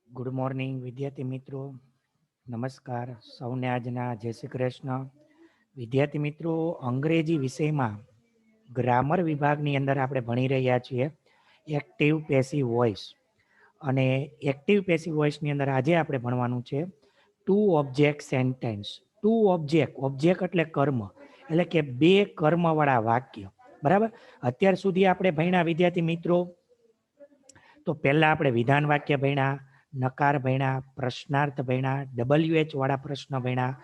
Good morning વિદ્યાર્થી મિત્રો, નમસ્કાર સૌને આજના જય શ્રી કૃષ્ણ. વિદ્યાર્થી મિત્રો, અંગ્રેજી વિષયમાં ગ્રામર વિભાગની અંદર આપણે ભણી રહ્યા છીએ એક્ટિવ પેસિવ વોઇસ. અને એક્ટિવ પેસિવ વોઇસની અંદર આજે આપણે ભણવાનું છે two object sentence. Two object એટલે કર્મ, એટલે કે બે કર્મવાળા વાક્ય. બરાબર. અત્યાર સુધી આપણે ભણ્યા વિદ્યાર્થી મિત્રો, તો પહેલા આપણે વિધાન વાક્ય ભણ્યા, નકાર ભણ્યા, પ્રશ્નાર્થ ભણ્યા, WH વાળા પ્રશ્ન ભણ્યા,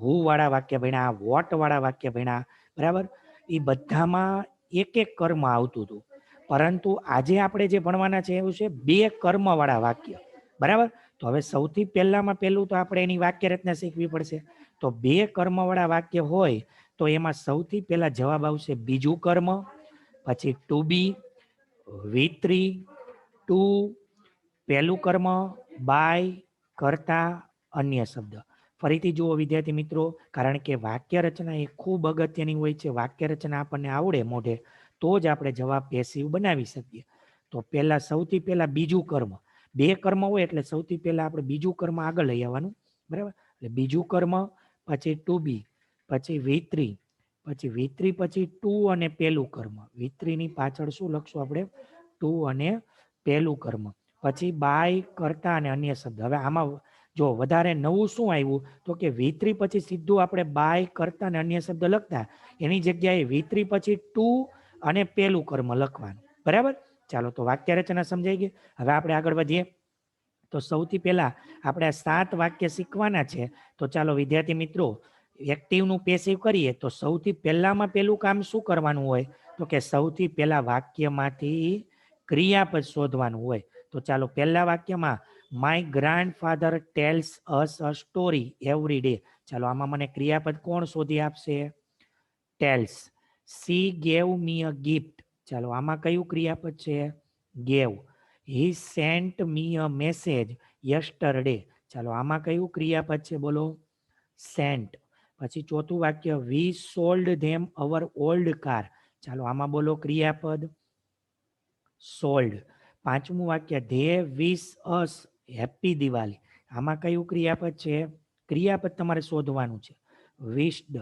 હુ વાળા વાક્ય ભણ્યા, વોટ વાળા વાક્ય ભણ્યા. બરાબર. એ બધામાં એક એક કર્મ આવતું હતું. પરંતુ આજે આપણે જે ભણવાના છે એવું છે બે કર્મ વાળા વાક્ય. બરાબર. તો હવે સૌથી પહેલામાં પહેલું તો આપણે એની વાક્ય રચના શીખવી પડશે. તો બે કર્મ વાળા વાક્ય હોય તો એમાં સૌથી પહેલા જવાબ આવશે બીજું કર્મ, પછી ટુ બી, V3, ટુ, પહેલું કર્મ, બાય, કરતા, અન્ય શબ્દ. ફરીથી જુઓ વિદ્યાર્થી મિત્રો, કારણ કે વાક્ય રચના એ ખૂબ અગત્યની હોય છે. વાક્ય રચના આપણને આવડે મોઢે તો જ આપણે જવાબ પેસિવ બનાવી શકીએ. તો પહેલા સૌથી પહેલા બીજું કર્મ, બે કર્મ હોય એટલે સૌથી પહેલા આપણે બીજું કર્મ આગળ લઈ આવવાનું. બરાબર. એટલે બીજું કર્મ, પછી ટુ બી, પછી V3, પછી V3 પછી ટુ અને પહેલું કર્મ. V3 ની પાછળ શું લખશું આપણે? ટુ અને પહેલું કર્મ. પછી બાય, કરતા અને અન્ય શબ્દ. હવે આમાં જો વધારે નવું શું આવ્યું તો કે V3 પછી સીધું આપણે બાય, કરતા અને અન્ય શબ્દ લખતા, એની જગ્યાએ V3 પછી ટુ અને પહેલું કર્મ લખવાનું. બરાબર. ચાલો, તો વાક્ય રચના સમજાઈ ગઈ. હવે આપણે આગળ વધીએ. તો સૌથી પહેલા આપણે 7 વાક્ય શીખવાના છે. તો ચાલો વિદ્યાર્થી મિત્રો, એક્ટિવનું પેસિવ કરીએ તો સૌથી પહેલામાં પહેલું કામ શું કરવાનું હોય તો કે સૌથી પહેલા વાક્યમાંથી ક્રિયાપદ શોધવાનું હોય. તો ચાલો પહેલા વાક્યમાં my grandfather tells us a story every day. ચાલો આમાં મને ક્રિયાપદ કોણ શોધી આપશે? Tells. She gave me a gift. ચાલો આમાં કયું ક્રિયાપદ છે? Gave. He sent me a message yesterday. ચાલો આમાં કયું ક્રિયાપદ છે? બોલો. સેન્ટ. પછી ચોથું વાક્ય વી સોલ્ડ ધેમ અવર ઓલ્ડ કાર. ચાલો આમાં બોલો ક્રિયાપદ સોલ્ડ. પાંચમું વાક્ય they wish us happy Diwali. આમાં કયું ક્રિયાપદ છે? ક્રિયાપદ તમારે શોધવાનું છે. વિશ્ડ.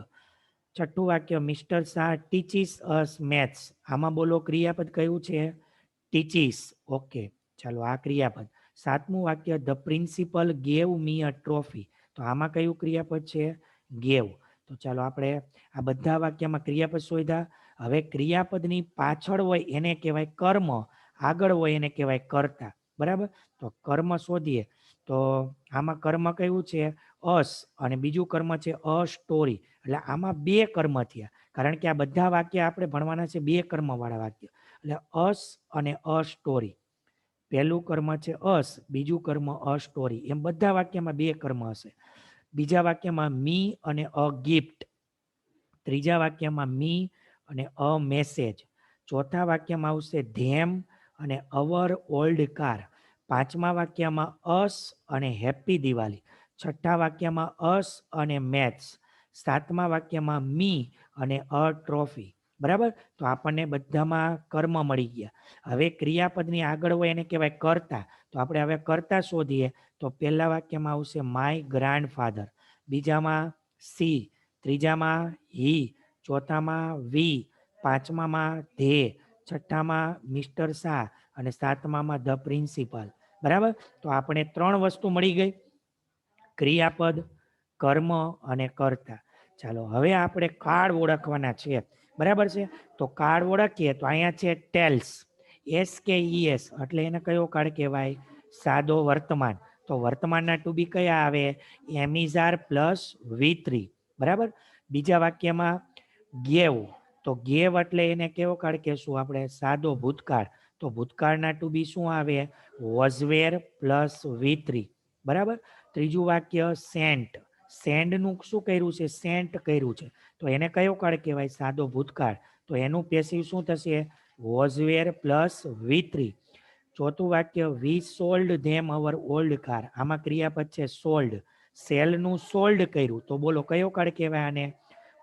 છઠ્ઠું વાક્ય મિસ્ટર શાહ ટીચીસ અસ મેથ્સ. આમાં બોલો ક્રિયાપદ કયું છે? ટીચીસ. ઓકે, ચાલો આ ક્રિયાપદ. સાતમું વાક્ય the principal gave me a trophy. તો આમાં કયું ક્રિયાપદ છે? ગેવ. તો ચાલો આપણે આ બધા વાક્યમાં ક્રિયાપદ શોધ્યા. હવે ક્રિયાપદની પાછળ હોય એને કહેવાય કર્મ, આગળ હોય એને કહેવાય કર્તા. બરાબર. તો કર્મ શોધીએ તો આમાં કર્મ કયું છે? અસ. અને બીજું કર્મ છે અ સ્ટોરી. એટલે આમાં બે કર્મ થયા, કારણ કે આ બધા વાક્ય આપણે ભણવાના છે બે કર્મવાળા વાક્ય. એટલે અસ અને અ સ્ટોરી. પહેલું કર્મ છે અસ, બીજું કર્મ અ સ્ટોરી. એમ બધા વાક્યમાં બે કર્મ હશે. બીજા વાક્યમાં મી અને અ ગિફ્ટ. ત્રીજા વાક્યમાં મી અને અ મેસેજ. ચોથા વાક્યમાં આવશે ધેમ અને અવર ઓલ્ડ કાર. પાંચમા વાક્યમાં અસ અને હેપી દિવાળી. છઠ્ઠા વાક્યમાં અસ અને મેથ્સ. સાતમા વાક્યમાં મી અને અ ટ્રોફી. બરાબર. તો આપણને બધામાં કર્મ મળી ગયા. હવે ક્રિયાપદની આગળ હોય એને કહેવાય કર્તા. તો આપણે હવે કર્તા શોધીએ. તો પહેલા વાક્યમાં આવશે માય ગ્રાન્ડફાધર, બીજામાં સી, ત્રીજામાં હી, ચોથામાં વી, પાંચમામાં ધે, છઠ્ઠામાં મિસ્ટર શાહ અને સાતમામાં ધ પ્રિન્સિપલ. બરાબર. તો આપણે 3 વસ્તુ મળી ગઈ: ક્રિયાપદ, કર્મ અને કર્તા. ચાલો હવે આપણે કાળ ઓળખવાના છે. બરાબર છે. તો કાળ ઓળખીએ તો અહીંયા છે ટેલ્સ, SKES, એટલે એને કયો કાળ કહેવાય? સાદો વર્તમાન. તો વર્તમાનના ટુ બી કયા આવે? એમિઝાર પ્લસ V3. બરાબર. બીજા વાક્યમાં ગેવ. તો ગેવ એટલે એને કેવો કાળ કહેશું આપણે? સાદો ભૂતકાળ. તો ભૂતકાળના ટુ બી શું આવે? Was were plus V3. બરાબર. ત્રીજું વાક્ય સેન્ટ. સેન્ડનું શું કર્યું છે? સેન્ટ કર્યું છે. તો એને કયો કાળ કહેવાય? સાદો ભૂતકાળ. તો એનું પેસિવ શું થશે? Was were plus V3. ચોથું વાક્ય વી સોલ્ડ ધેમ અવર ઓલ્ડ કાર. આમાં ક્રિયાપદ છે સોલ્ડ. સેલનું સોલ્ડ કર્યું, તો બોલો કયો કાળ કહેવાય આને?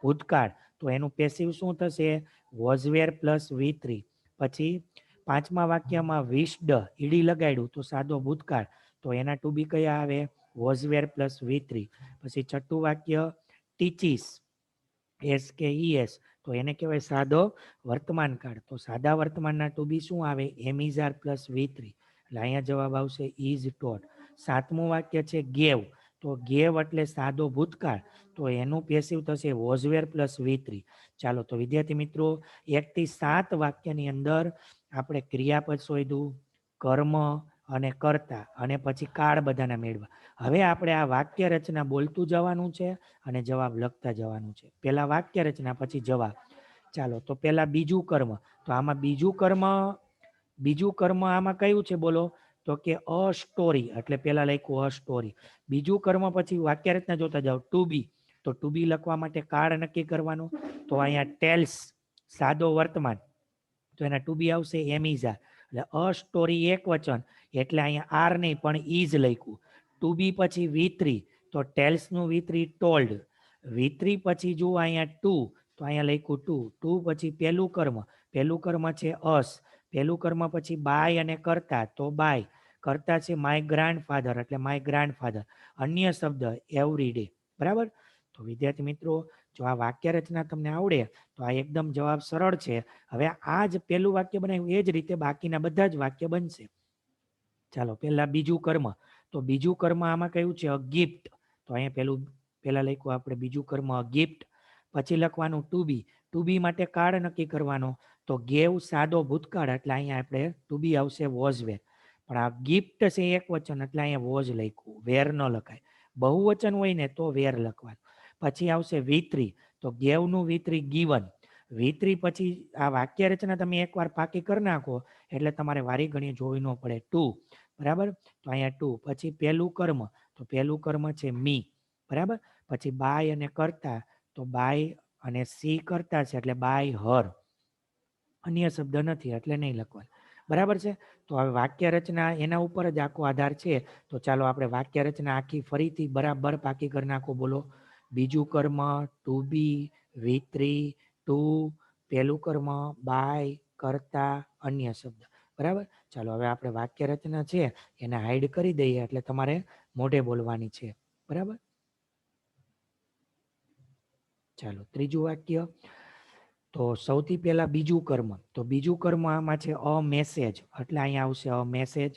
ભૂતકાળ. તો એનું પેસિવ શું થશે? Was wear plus V3. પછી 5મા વાક્યમાં વિશ્ડ ઈડી લગાડ્યું તો સાદો ભૂતકાળ, તો એના ટુ બી કયા આવે? Was wear plus V3. પછી 6ઠું વાક્ય ટીચીસ SKES, તો એને કહેવાય સાદો વર્તમાન કાળ, તો સાદા વર્તમાનના ટુ બી શું આવે? એમિઝાર પ્લસ V3. એટલે અહીંયા જવાબ આવશે ઇઝ ટોટ. 7મું વાક્ય છે ગેવ, તો ગેવ એટલે સાદો ભૂતકાળ, તો એનું પેસિવ થશે વોઝવેર પ્લસ V3. ચાલો તો વિદ્યાર્થી મિત્રો 1 થી 7 વાક્યની અંદર આપણે ક્રિયાપદ શોધ્યું, કર્મ અને કર્તા અને પછી કાળ બધાના મેળવા. હવે આપણે આ વાક્ય રચના બોલતું જવાનું છે અને જવાબ લખતા જવાનું છે. પહેલા વાક્ય રચના પછી જવાબ. ચાલો તો પહેલા બીજું કર્મ, તો આમાં બીજું કર્મ આમાં કયું છે બોલો? તો કે અ સ્ટોરી, એટલે પહેલા લખ્યું અ સ્ટોરી. બીજું કર્મ પછી વાક્ય રચના જોતા જાઓ, ટુ બી, તો ટુ બી લખવા માટે કાળ નક્કી કરવાનું, તો અહીંયા ટેલ્સ સાદો વર્તમાન, તો એના ટુ બી આવશે એમિઝા. એટલે અ સ્ટોરી એક વચન, એટલે અહીંયા આર નહીં પણ ઈઝ લખ્યું. ટુ બી પછી V3, તો ટેલ્સનું V3 ટોલ્ડ. V3 પછી જુઓ અહીંયા ટુ, તો અહીંયા લખ્યું ટુ પછી પહેલું કર્મ છે અસ. પહેલું કર્મ પછી બાય અને કરતા, તો બાય. કરતા છે માય ગ્રાન્ડફાધર, એટલે માય ગ્રાન્ડફાધર. અન્ય શબ્દ એવરી ડે. બરાબર? તો વિદ્યાર્થી મિત્રો, જો આ વાક્ય રચના તમને આવડે તો આ એકદમ જવાબ સરળ છે. હવે આ જ પહેલું વાક્ય બનાવ્યું એ જ રીતે બાકીના બધા જ વાક્ય બનશે. ચાલો પહેલા બીજું કર્મ, તો બીજું કર્મ આમાં કયું છે? અ ગિફ્ટ. તો અહીંયા પહેલા લખ્યું આપણે બીજું કર્મ અ ગિફ્ટ. પછી લખવાનું ટુ બી માટે કાળ નક્કી કરવાનો, તો ગેવ સાદો ભૂતકાળ, એટલે અહીંયા આપણે ટુ બી આવશે વોઝ વેર. પણ આ ગિફ્ટ છે એક વચન, એટલે અહીંયા વોઝ લખ્યું, વેર ન લખાય. બહુવચન હોય ને તો વેર લખવાનું. પછી આવશે V3, તો ગેવનું V3 ગીવન. V3 પછી આ વાક્ય રચના તમે એકવાર પાકી કરી નાખો એટલે તમારે વારી ઘણી જોવી ન પડે. ટુ, બરાબર? તો અહીંયા ટુ પછી પહેલું કર્મ છે મી. બરાબર? પછી બાય અને કરતા, તો બાય અને સી કરતા છે એટલે બાય હર. અન્ય શબ્દ નથી એટલે નહીં લખવાનું. બરાબર છે? તો હવે વાક્ય રચના એના ઉપર જ આખો આધાર છે. તો ચાલો આપણે વાક્ય રચના આખી ફરીથી બરાબર પાકી કરી નાખો. બોલો બીજું કર્મ, ટુ બી, V3, ટુ, પહેલું કર્મ, બાય, કરતા, અન્ય શબ્દ. બરાબર? ચાલો હવે આપણે વાક્ય રચના છે એને હાઈડ કરી દઈએ, એટલે તમારે મોઢે બોલવાની છે. બરાબર? ચાલો ત્રીજું વાક્ય, તો સૌથી પહેલા બીજું કર્મ, તો બીજું કર્મ આમાં છે અ મેસેજ, એટલે અહીંયા આવશે અ મેસેજ.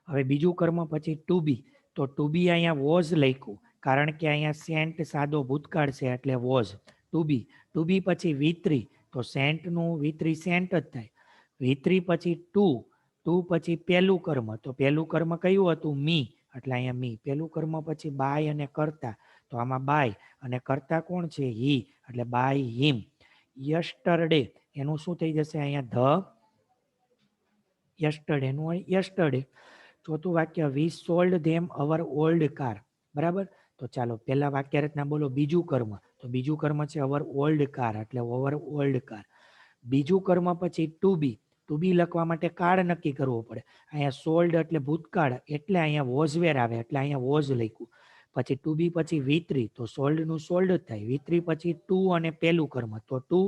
હવે બીજું કર્મ પછી ટુ બી, તો ટુ બી અહીંયા વોઝ લખ્યું, કારણ કે અહીંયા સેન્ટ સાદો ભૂતકાળ છે એટલે વોઝ. ટુ બી પછી V3, તો સેન્ટનું V3 સેન્ટ જ થાય. V3 પછી ટુ પછી પહેલું કર્મ, તો પહેલું કર્મ કયું હતું? મી, એટલે અહીંયા મી. પહેલું કર્મ પછી બાય અને કરતા, તો આમાં બાય અને કરતા કોણ છે? હી, એટલે બાય હિમ. યસ્ટરડે, એનું શું થઈ જશે અહીંયા? ધ યસ્ટરડે નું યસ્ટરડે. ચોથું વાક્ય વી સોલ્ડ ધેમ અવર ઓલ્ડ કાર. બરાબર? તો ચાલો પહેલા વાક્ય રચના બોલો બીજું કર્મ, તો બીજું કર્મ છે અવર ઓલ્ડ કાર, એટલે ઓવર ઓલ્ડ કાર. બીજું કર્મ પછી ટુ બી લખવા માટે કાળ નક્કી કરવો પડે. અહીંયા સોલ્ડ એટલે ભૂતકાળ, એટલે અહીંયા વોઝવેર આવે, એટલે અહીંયા વોઝ લખ્યું. પછી ટુ બી પછી V3, તો સોલ્ડનું સોલ્ડ જ થાય. V3 પછી ટુ અને પહેલું કર્મ, તો ટુ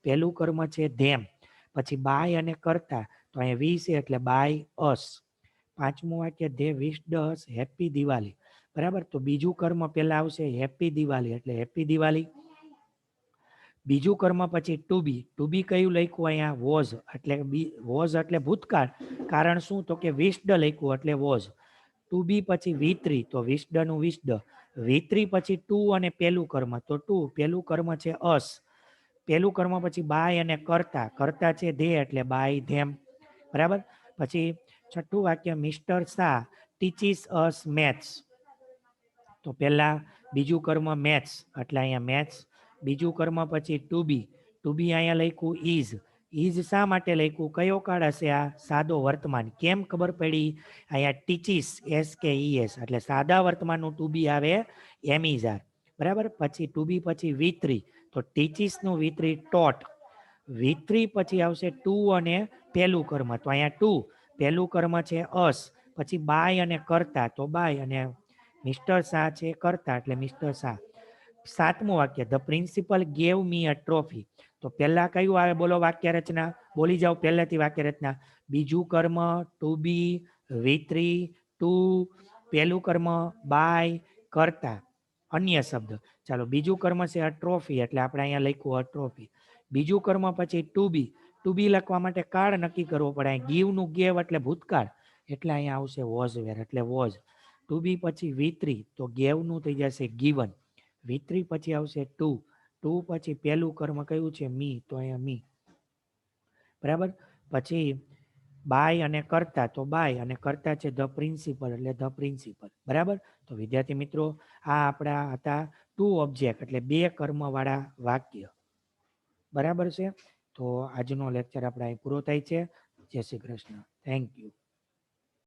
પહેલું કર્મ છે ધેમ. પછી બાય અને કરતા, તો અહીંયા વી છે એટલે બાય અસ. પાંચમું વાક્ય they wished us happy Diwali. બરાબર? તો બીજું કર્મ પહેલા આવશે હેપી દિવાળી, એટલે હેપી દિવાળી. બીજું કર્મ પછી ટુ બી કયું લખ્યું અહીંયા? વોઝ, એટલે વોઝ એટલે ભૂતકાળ, કારણ શું? તો કે વિશ્ડ લખ્યું એટલે વોઝ. ટુ બી પછી V3, તો વિશ્ડનું વિશ્ડ. V3 પછી ટુ અને પહેલું કર્મ, તો ટુ પહેલું કર્મ છે અસ. પહેલું કર્મ પછી બાય અને કરતા છે ધે, એટલે બાય ધેમ. બરાબર? પછી છઠ્ઠું વાક્ય મિસ્ટર શાહ ટીચીસ અસ મેથ્સ, તો પહેલા બીજું કર્મ મેથ્સ, એટલે અહીંયા મેથ્સ. બીજું કર્મ પછી ટુ બી અહીંયા લખ્યું ઇઝ શા માટે લખ્યું? કયો કાળ હશે આ? સાદો વર્તમાન. કેમ ખબર પડી? અહીંયા ટીચીસ SKES, એટલે સાદા વર્તમાનનું ટુ બી આવે એમિઝાર. બરાબર? પછી ટુ બી પછી V3, તો ટીચીસનું V3 ટોટ. V3 પછી આવશે ટુ અને પહેલું કર્મ, તો અહીંયા ટુ પહેલું કર્મ છે અસ. પછી બાય અને કરતા, તો બાય અને મિસ્ટર શાહ છે કરતા એટલે મિસ્ટર શાહ. 7મું વાક્ય, the principal gave me a trophy. તો પહેલા કયું આવે બોલો વાક્ય રચના, બોલી જાઓ પહેલેથી વાક્ય રચના. બીજું કર્મ ટુ બી, V3 ટુ, પહેલું કર્મ બાય, કરતા, અન્ય શબ્દ. ચાલો બીજું કર્મ છે અ ટ્રોફી એટલે આપણે અહીંયા લખ્યું અ ટ્રોફી. બીજું કર્મ પછી ટુ બી લખવા માટે કાળ નક્કી કરવો પડે. ગીવનું ગેવ એટલે ભૂતકાળ એટલે અહીંયા આવશે વોઝ વેર એટલે વોઝ. ટુ બી પછી V3 તો ગેવનું થઈ જશે ગીવન. V3 પછી આવશે ટુ પછી પહેલું કર્મ કયું છે મી તો અહીંયા મી. બરાબર. પછી બાય અને કરતા તો બાય અને કરતા છે ધ પ્રિન્સિપલ એટલે ધ પ્રિન્સિપલ. બરાબર. તો વિદ્યાર્થી મિત્રો આ આપણા હતા ટુ ઓબ્જેક્ટ એટલે બે કર્મવાળા વાક્ય. બરાબર છે. તો આજનો લેક્ચર આપણે અહીં પૂરો થાય છે. જય શ્રી કૃષ્ણ. Thank you.